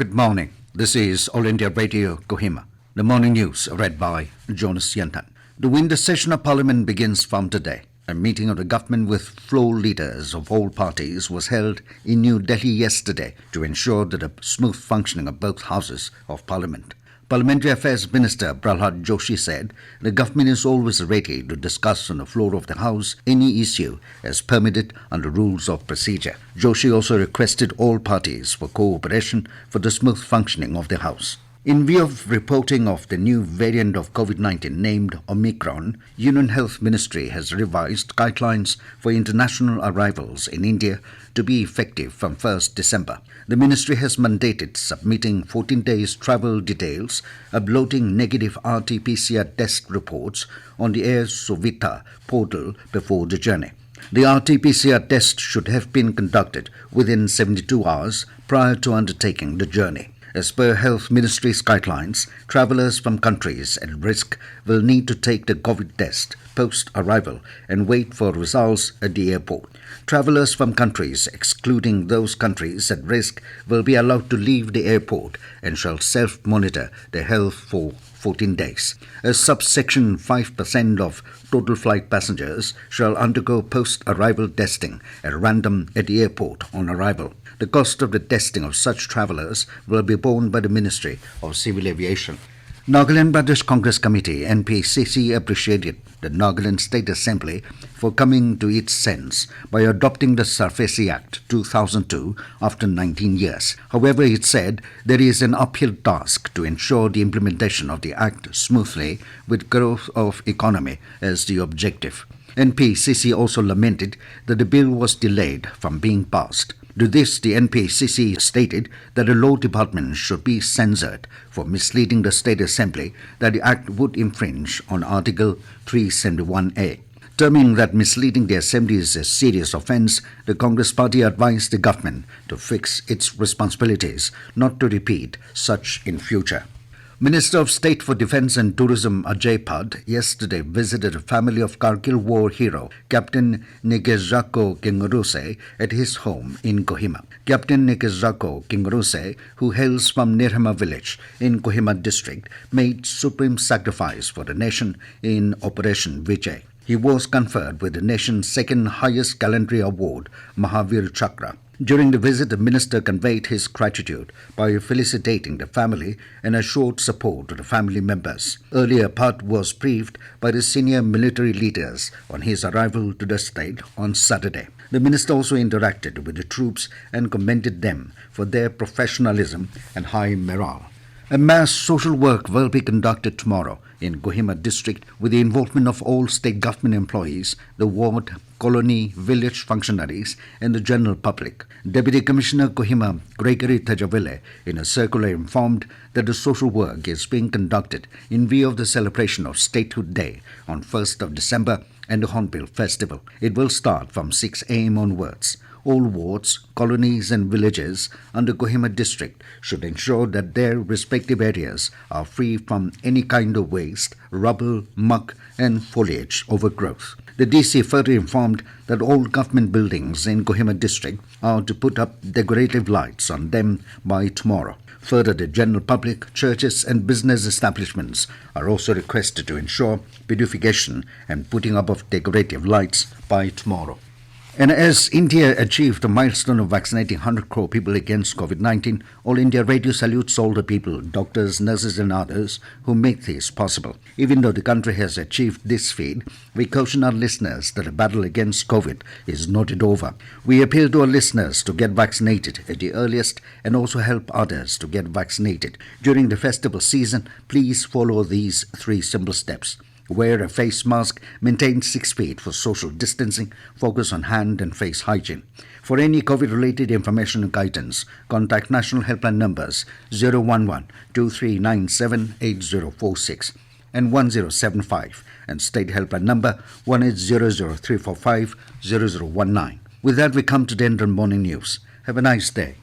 Good morning. This is All India Radio, Kohima. The morning news read by Jonas Yantan. The winter session of Parliament begins from today. A meeting of the government with floor leaders of all parties was held in New Delhi yesterday to ensure the smooth functioning of both houses of Parliament. Parliamentary Affairs Minister Prahlad Joshi said the government is always ready to discuss on the floor of the House any issue as permitted under rules of procedure. Joshi also requested all parties for cooperation for the smooth functioning of the House. In view of reporting of the new variant of COVID-19 named Omicron, Union Health Ministry has revised guidelines for international arrivals in India to be effective from 1st December. The ministry has mandated submitting 14 days travel details, uploading negative RT-PCR test reports on the Air Suvidha portal before the journey. The RT-PCR test should have been conducted within 72 hours prior to undertaking the journey. As per Health Ministry's guidelines, travellers from countries at risk will need to take the Govt test post-arrival and wait for results at the airport. Travellers from countries excluding those countries at risk will be allowed to leave the airport and shall self-monitor their health for 14 days. A subsection 5% of total flight passengers shall undergo post-arrival testing at random at the airport on arrival. The cost of the testing of such travellers will be borne by the Ministry of Civil Aviation. Nagaland Pradesh Congress Committee (NPCC) appreciated the Nagaland State Assembly for coming to its sense by adopting the SARFAESI Act 2002 after 19 years. However, it said there is an uphill task to ensure the implementation of the Act smoothly with growth of economy as the objective. NPCC also lamented that the bill was delayed from being passed. To this, the NPCC stated that the law department should be censored for misleading the State Assembly that the Act would infringe on Article 371A. Terming that misleading the Assembly is a serious offence, the Congress Party advised the government to fix its responsibilities, not to repeat such in future. Minister of State for Defence and Tourism Ajay Pad yesterday visited a family of Kargil war hero Captain Negezhako Kinguruse at his home in Kohima. Captain Negezhako Kinguruse, who hails from Nirhama village in Kohima district, made supreme sacrifice for the nation in Operation Vijay. He was conferred with the nation's second highest gallantry award, Mahavir Chakra. During the visit, the minister conveyed his gratitude by felicitating the family and assured support to the family members. Earlier, Pad was briefed by the senior military leaders on his arrival to the state on Saturday. The minister also interacted with the troops and commended them for their professionalism and high morale. A mass social work will be conducted tomorrow in Kohima district with the involvement of all state government employees, the ward, colony, village functionaries and the general public. Deputy Commissioner Kohima Gregory Tajavele in a circular informed that the social work is being conducted in view of the celebration of Statehood Day on 1st of December and the Hornbill Festival. It will start from 6 a.m. onwards. All wards, colonies and villages under Kohima district should ensure that their respective areas are free from any kind of waste, rubble, muck and foliage overgrowth. The DC further informed that all government buildings in Kohima district are to put up decorative lights on them by tomorrow. Further, the general public, churches and business establishments are also requested to ensure beautification and putting up of decorative lights by tomorrow. And as India achieved a milestone of vaccinating 100 crore people against COVID-19, All India Radio salutes all the people, doctors, nurses and others who make this possible. Even though the country has achieved this feat, we caution our listeners that the battle against COVID is not yet over. We appeal to our listeners to get vaccinated at the earliest and also help others to get vaccinated. During the festival season, please follow these 3 simple steps. Wear a face mask, maintain 6 feet for social distancing, focus on hand and face hygiene. For any COVID-related information and guidance, contact national helpline numbers 011-2397-8046 and 1075 and state helpline number 1800-345-0019. With that, we come to the end of morning news. Have a nice day.